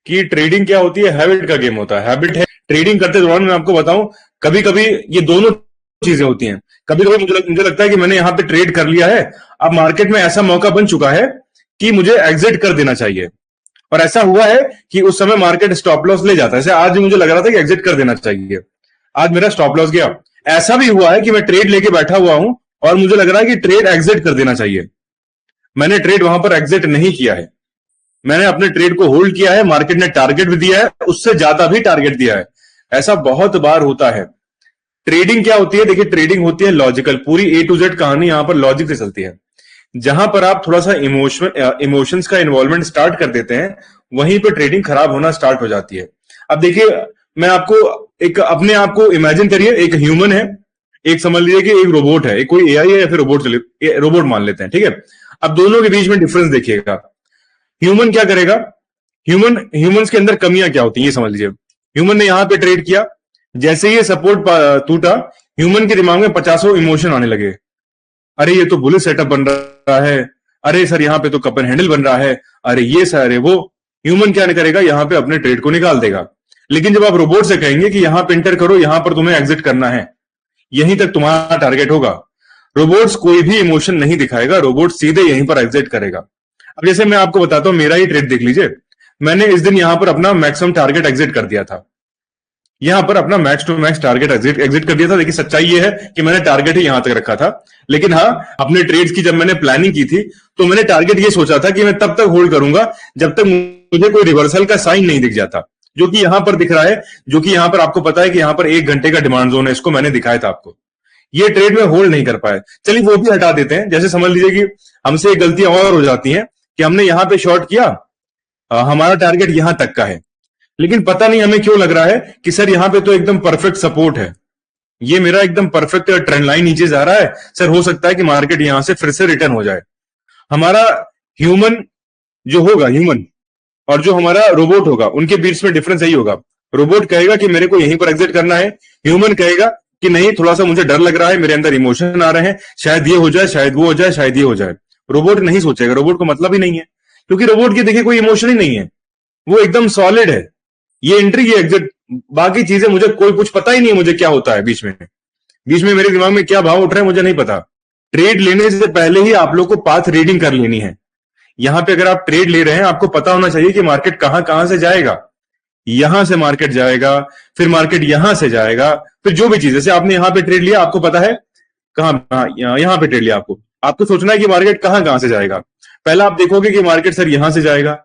कि ट्रेडिंग क्या होती है, हैबिट का गेम होता है। हैबिट है ट्रेडिंग करते दौरान, मैं आपको बताऊं, कभी कभी ये दोनों चीजें होती हैं। कभी कभी मुझे लगता है कि मैंने यहां पे ट्रेड कर लिया है, अब मार्केट में ऐसा मौका बन चुका है कि मुझे एग्जिट कर देना चाहिए। और ऐसा हुआ है कि उस समय मार्केट स्टॉप लॉस ले जाता है। जैसे आज भी मुझे लग रहा था कि एग्जिट कर देना चाहिए, आज मेरा स्टॉप लॉस गया। ऐसा भी हुआ है कि मैं ट्रेड लेके बैठा हुआ हूं और मुझे लग रहा है कि ट्रेड एग्जिट कर देना चाहिए, मैंने ट्रेड वहां पर एग्जिट नहीं किया है, मैंने अपने ट्रेड को होल्ड किया है। मार्केट ने टारगेट भी दिया है, उससे ज्यादा भी टारगेट दिया है। ऐसा बहुत बार होता है। ट्रेडिंग क्या होती है, देखिए ट्रेडिंग होती है लॉजिकल, पूरी ए टू जेड कहानी यहां पर लॉजिक से चलती है। जहां पर आप थोड़ा सा इमोशंस का इन्वॉल्वमेंट स्टार्ट कर देते हैं, वहीं पर ट्रेडिंग खराब होना स्टार्ट हो जाती है। अब देखिए, मैं आपको एक अपने आप को इमेजिन करिए, एक ह्यूमन है, एक समझ लीजिए कि एक रोबोट है, एक कोई एआई है या फिर रोबोट मान लेते हैं, ठीक है। अब दोनों के बीच में डिफरेंस देखिएगा। ह्यूमन क्या करेगा, ह्यूमंस के अंदर कमियां क्या होती हैं ये समझ लीजिए। ह्यूमन ने यहां पे ट्रेड किया, जैसे ही सपोर्ट टूटा, ह्यूमन के दिमाग में 50 इमोशन आने लगे। अरे ये तो बुलिश सेटअप बन रहा है, अरे सर यहाँ पे तो कप एंड हैंडल बन रहा है, अरे ये सर, अरे वो। ह्यूमन क्या करेगा, यहां पे अपने ट्रेड को निकाल देगा। लेकिन जब आप रोबोट से कहेंगे कि यहां पे एंटर करो, यहां पर तुम्हें एग्जिट करना है, यहीं तक तुम्हारा टारगेट होगा, रोबोट्स कोई भी इमोशन नहीं दिखाएगा, रोबोट सीधे यहीं पर एग्जिट करेगा। अब जैसे मैं आपको बताता हूं, मेरा ही ट्रेड देख लीजिए। मैंने इस दिन यहां पर अपना मैक्सिमम टारगेट एग्जिट कर दिया था, यहां पर अपना max to max target exit कर दिया था। देखिए सच्चाई ये है कि मैंने टारगेट ही यहां तक रखा था। लेकिन हाँ, अपने ट्रेड्स की जब मैंने प्लानिंग की थी, तो मैंने टारगेट ये सोचा था कि मैं तब तक होल्ड करूंगा जब तक मुझे कोई रिवर्सल का साइन नहीं दिख जाता, जो कि यहां पर दिख रहा है, जो कि यहां पर आपको पता है कि यहां पर 1 घंटे का डिमांड जोन है, इसको मैंने दिखाया था आपको। ये ट्रेड में होल्ड नहीं कर पाए, चलिए वो भी हटा देते हैं। जैसे समझ लीजिए कि हमसे गलतियां और हो जाती हैं कि हमने यहां पे शॉर्ट किया, हमारा टारगेट यहां तक का है, लेकिन पता नहीं हमें क्यों लग रहा है कि सर यहां पे तो एकदम परफेक्ट सपोर्ट है, ये मेरा एकदम परफेक्ट ट्रेंड लाइन नीचे जा रहा है, सर हो सकता है कि मार्केट यहां से फिर से रिटर्न हो जाए। हमारा ह्यूमन जो होगा, ह्यूमन और जो हमारा रोबोट होगा, उनके बीच में डिफरेंस यही होगा। रोबोट कहेगा कि मेरे को यहीं पर एग्जिट करना है, ह्यूमन कहेगा कि नहीं, थोड़ा सा मुझे डर लग रहा है, मेरे अंदर इमोशन आ रहे हैं, शायद ये हो जाए, शायद वो हो जाए, शायद ये हो जाए। रोबोट नहीं सोचेगा, रोबोट को मतलब ही नहीं है, क्योंकि रोबोट की देखिए कोई इमोशन ही नहीं है, वो एकदम सॉलिड है। ये एंट्री, ये एग्जिट, बाकी चीजें मुझे कोई कुछ पता ही नहीं है, मुझे क्या होता है बीच में मेरे दिमाग में क्या भाव उठ रहे हैं मुझे नहीं पता। ट्रेड लेने से पहले ही आप लोग को पाथ रीडिंग कर लेनी है। यहां पे अगर आप ट्रेड ले रहे हैं, आपको पता होना चाहिए कि मार्केट कहां कहां से जाएगा। यहां से मार्केट जाएगा, फिर मार्केट यहां से जाएगा, फिर जो भी चीज, जैसे आपने यहां पे ट्रेड लिया, आपको पता है कहां, यहां पे ट्रेड लिया, आपको सोचना है कि मार्केट कहां कहां से जाएगा। पहला आप देखोगे कि मार्केट सर यहां से जाएगा,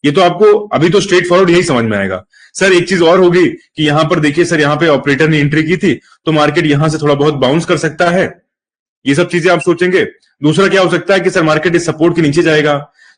ये तो आपको अभी तो स्ट्रेट फॉरवर्ड यही समझ में आएगा। सर एक चीज और होगी कि यहां पर देखिए सर, यहां पे ऑपरेटर ने एंट्री की थी, तो मार्केट यहां से थोड़ा बहुत बाउंस कर सकता है, ये सब चीजें आप सोचेंगे। दूसरा क्या हो सकता है कि सर मार्केट इस सपोर्ट के नीचे जाएगा,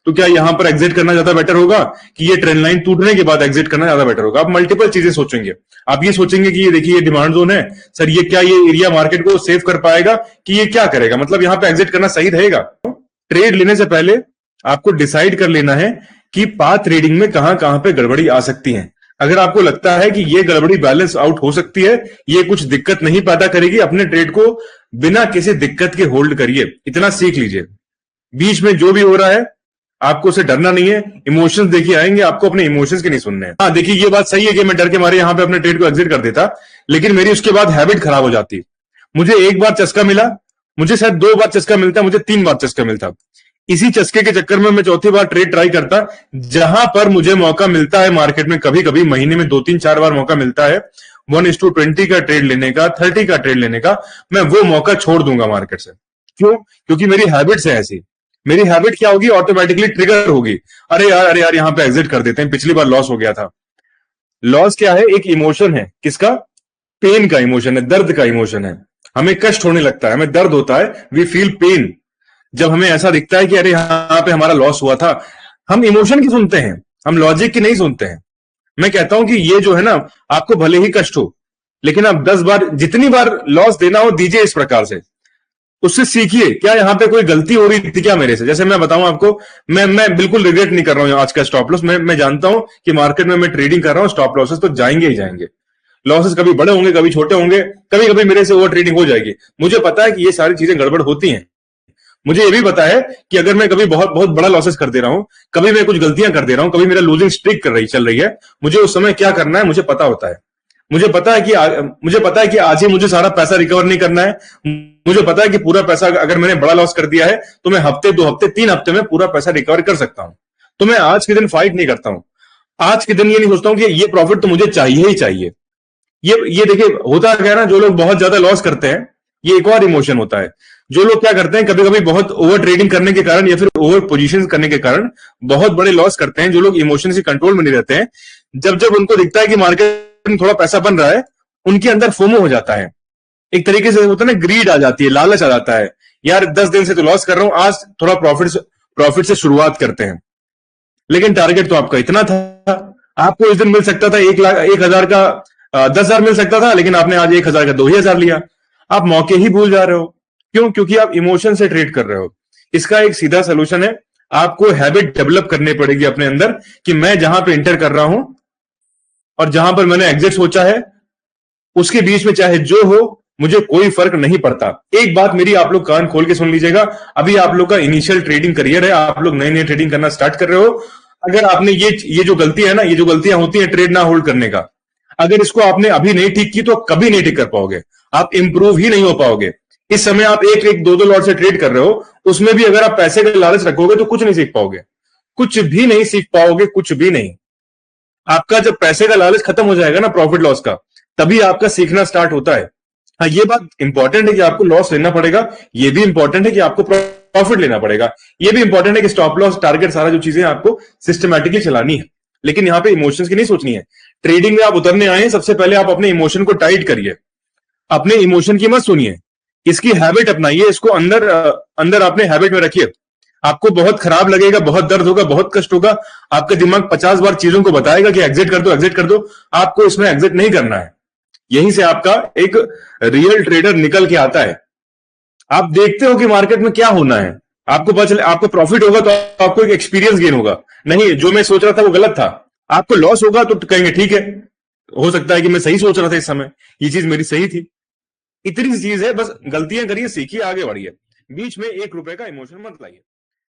तो क्या यहां पर एग्जिट करना ज्यादा बेटर होगा कि ये ट्रेंड लाइन टूटने के बाद एग्जिट करना ज्यादा बेटर होगा। आप मल्टीपल चीजें सोचेंगे। आप ये सोचेंगे कि ये देखिए ये डिमांड जोन है, सर ये क्या ये एरिया मार्केट को सेव कर पाएगा, कि ये क्या करेगा, मतलब यहां पे एग्जिट करना सही रहेगा। ट्रेड लेने से पहले आपको डिसाइड कर लेना है कि पाथ ट्रेडिंग में कहां कहां पे गड़बड़ी आ सकती है। अगर आपको लगता है कि ये गड़बड़ी बैलेंस आउट हो सकती है, ये कुछ दिक्कत नहीं पैदा करेगी, अपने ट्रेड को बिना किसी दिक्कत के होल्ड करिए, इतना सीख लीजिए। बीच में जो भी हो रहा है आपको उसे डरना नहीं है। इमोशंस देखिए आएंगे, आपको अपने इमोशंस के नहीं सुनने हैं। हाँ देखिए, ये बात सही है कि मैं डर के मारे यहां पे अपने ट्रेड को एग्जिट कर देता, लेकिन मेरी उसके बाद हैबिट खराब हो जाती। मुझे एक बार चस्का मिला, मुझे शायद 2 बार चस्का मिलता, मुझे 3 बार चस्का मिलता। इसी चस्के के चक्कर में मैं चौथी बार ट्रेड ट्राई करता। जहां पर मुझे मौका मिलता है मार्केट में, कभी कभी महीने में 2-3-4 बार मौका मिलता है 1:20 का ट्रेड लेने का, 30 का ट्रेड लेने का, मैं वो मौका छोड़ दूंगा मार्केट से। क्यों? क्योंकि मेरी हैबिट्स है ऐसी। मेरी हैबिट क्या होगी, ऑटोमेटिकली ट्रिगर होगी, अरे यार यहां पे एग्जिट कर देते हैं, पिछली बार लॉस हो गया था। लॉस क्या है, एक इमोशन है, किसका? पेन का इमोशन है, दर्द का इमोशन है। हमें कष्ट होने लगता है, हमें दर्द होता है, वी फील पेन। जब हमें ऐसा दिखता है कि अरे यहां पे हमारा लॉस हुआ था, हम इमोशन की सुनते हैं, हम लॉजिक की नहीं सुनते हैं। मैं कहता हूं कि ये जो है ना, आपको भले ही कष्ट हो, लेकिन आप 10 बार, जितनी बार लॉस देना हो दीजिए इस प्रकार से, उससे सीखिए। क्या यहां पे कोई गलती हो रही थी क्या मेरे से? जैसे मैं बताऊं आपको, मैं बिल्कुल रिग्रेट नहीं कर रहा हूं आज का स्टॉप लॉस। मैं जानता हूं कि मार्केट में मैं ट्रेडिंग कर रहा हूं, स्टॉप लॉसेस तो जाएंगे ही जाएंगे। लॉसेस कभी बड़े होंगे, कभी छोटे होंगे, कभी कभी मेरे से ओवर ट्रेडिंग हो जाएगी। मुझे पता है कि ये सारी चीजें गड़बड़ होती हैं, मुझे ये भी पता है कि अगर मैं कभी बहुत बहुत बड़ा लॉसेस कर दे रहा हूं, कभी मैं कुछ गलतियां कर दे रहा हूं, कभी मेरा लूजिंग स्ट्रीक चल रही है, मुझे उस समय क्या करना है मुझे पता होता है। मुझे पता है कि आज ही मुझे सारा पैसा रिकवर नहीं करना है। मुझे पता है कि पूरा पैसा अगर मैंने बड़ा लॉस कर दिया है तो मैं हफ्ते, 2 हफ्ते, 3 हफ्ते में पूरा पैसा रिकवर कर सकता हूं। तो मैं आज के दिन फाइट नहीं करता हूं। आज के दिन ये नहीं सोचता हूं कि ये प्रॉफिट तो मुझे चाहिए ही चाहिए। ये देखिए, होता क्या है ना, जो लोग बहुत ज्यादा लॉस करते हैं, ये एक और इमोशन होता है। जो लोग क्या करते हैं, कभी कभी बहुत ओवर ट्रेडिंग करने के कारण या फिर ओवर पोजीशन करने के कारण बहुत बड़े लॉस करते हैं। जो लोग इमोशन से कंट्रोल में नहीं रहते हैं, जब जब उनको दिखता है कि मार्केट में थोड़ा पैसा बन रहा है, उनके अंदर फोमो हो जाता है। एक तरीके से होता है ना, ग्रीड आ जाती है, लालच आ जाता है। यार 10 दिन से तो लॉस कर रहा हूं, आज थोड़ा प्रॉफिट से शुरुआत करते हैं। लेकिन टारगेट तो आपका इतना था, आपको इस दिन मिल सकता था 1 लाख, 1,000 का 10,000 मिल सकता था, लेकिन आपने आज 1,000 का 2,000 लिया। आप मौके ही भूल जा रहे हो। क्यों? क्योंकि आप इमोशन से ट्रेड कर रहे हो। इसका एक सीधा सोल्यूशन है, आपको हैबिट डेवलप करनी पड़ेगी अपने अंदर कि मैं जहां पे इंटर कर रहा हूं और जहां पर मैंने एग्जिट सोचा है, उसके बीच में चाहे जो हो, मुझे कोई फर्क नहीं पड़ता। एक बात मेरी आप लोग कान खोल के सुन लीजिएगा, अभी आप लोग का इनिशियल ट्रेडिंग करियर है, आप लोग नए नए ट्रेडिंग करना स्टार्ट कर रहे हो। अगर आपने ये जो गलती है ना, ये जो गलतियां होती हैं ट्रेड ना होल्ड करने का, अगर इसको आपने अभी नहीं ठीक की तो कभी नहीं ठीक कर पाओगे। आप इंप्रूव ही नहीं हो पाओगे। इस समय आप एक एक दो दो लॉट से ट्रेड कर रहे हो, उसमें भी अगर आप पैसे का लालच रखोगे तो कुछ नहीं सीख पाओगे। कुछ भी नहीं सीख पाओगे, कुछ भी नहीं। आपका जब पैसे का लालच खत्म हो जाएगा ना, प्रॉफिट लॉस का, तभी आपका सीखना स्टार्ट होता है। हाँ, ये बात इंपॉर्टेंट है कि आपको लॉस लेना पड़ेगा, ये भी इंपॉर्टेंट है कि आपको प्रॉफिट लेना पड़ेगा, ये भी इंपॉर्टेंट है कि स्टॉप लॉस, टारगेट, सारा जो चीजें आपको सिस्टमैटिकली चलानी है। लेकिन यहां पे इमोशंस की नहीं सोचनी है। ट्रेडिंग में आप उतरने आए हैं, सबसे पहले आप अपने इमोशन को टाइट करिए। अपने इमोशन की मत सुनिए, इसकी हैबिट अपनाइए, इसको अंदर अंदर अपने हैबिट में रखिए। आपको बहुत खराब लगेगा, बहुत दर्द होगा, बहुत कष्ट होगा, आपका दिमाग 50 बार चीजों को बताएगा कि एग्जिट कर दो, एग्जिट कर दो। आपको इसमें एग्जिट नहीं करना है। यहीं से आपका एक रियल ट्रेडर निकल के आता है। आप देखते हो कि मार्केट में क्या होना है, आपको पता चले, आपको प्रॉफिट होगा तो आपको एक एक्सपीरियंस गेन होगा। नहीं, जो मैं सोच रहा था वो गलत था। आपको लॉस होगा तो कहेंगे ठीक है, हो सकता है कि मैं सही सोच रहा था, इस समय ये चीज मेरी सही थी। इतनी सी चीज है, बस गलतियां करिए, सीखिए, आगे बढ़िए। बीच में 1 रुपए का इमोशन मत लाइए।